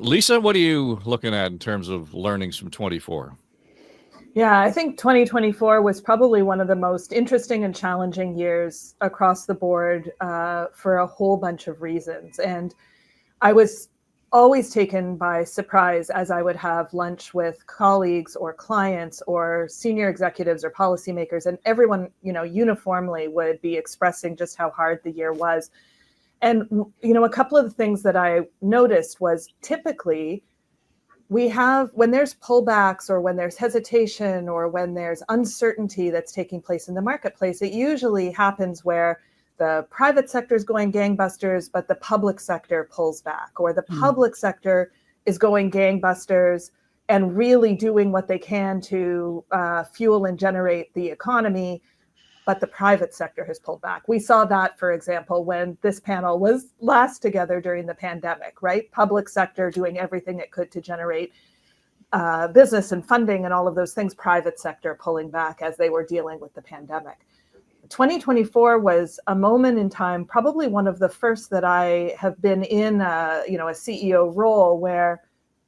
Lisa, what are you looking at in terms of learnings from 24? Yeah, I think 2024 was probably one of the most interesting and challenging years across the board for a whole bunch of reasons. And I was always taken by surprise as I would have lunch with colleagues or clients or senior executives or policymakers, and everyone, uniformly would be expressing just how hard the year was. And, a couple of the things that I noticed was typically we have, when there's pullbacks or when there's hesitation or when there's uncertainty that's taking place in the marketplace, it usually happens where the private sector is going gangbusters, but the public sector pulls back, or the public sector is going gangbusters and really doing what they can to fuel and generate the economy, but the private sector has pulled back. We saw that, for example, when this panel was last together during the pandemic, right? Public sector doing everything it could to generate business and funding and all of those things, private sector pulling back as they were dealing with the pandemic. 2024 was a moment in time, probably one of the first that I have been in a CEO role where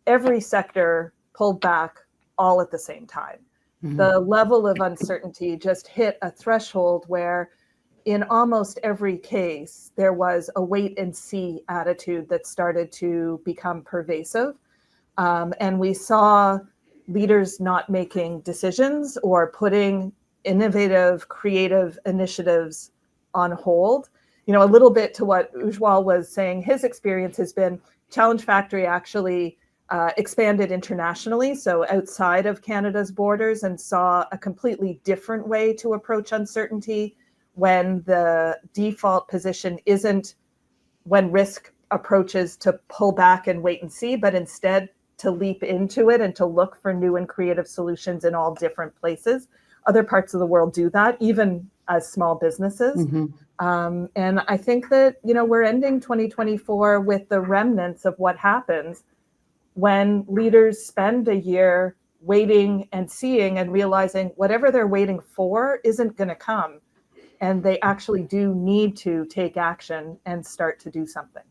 every sector pulled back all at the same time. The level of uncertainty just hit a threshold where in almost every case, there was a wait and see attitude that started to become pervasive. And we saw leaders not making decisions or putting innovative, creative initiatives on hold. A little bit to what Ujwal was saying, his experience has been Challenge Factory actually expanded internationally, so outside of Canada's borders, and saw a completely different way to approach uncertainty when the default position isn't when risk approaches to pull back and wait and see, but instead to leap into it and to look for new and creative solutions in all different places. Other parts of the world do that, even as small businesses. And I think that, we're ending 2024 with the remnants of what happens when leaders spend a year waiting and seeing and realizing whatever they're waiting for isn't going to come. And they actually do need to take action and start to do something.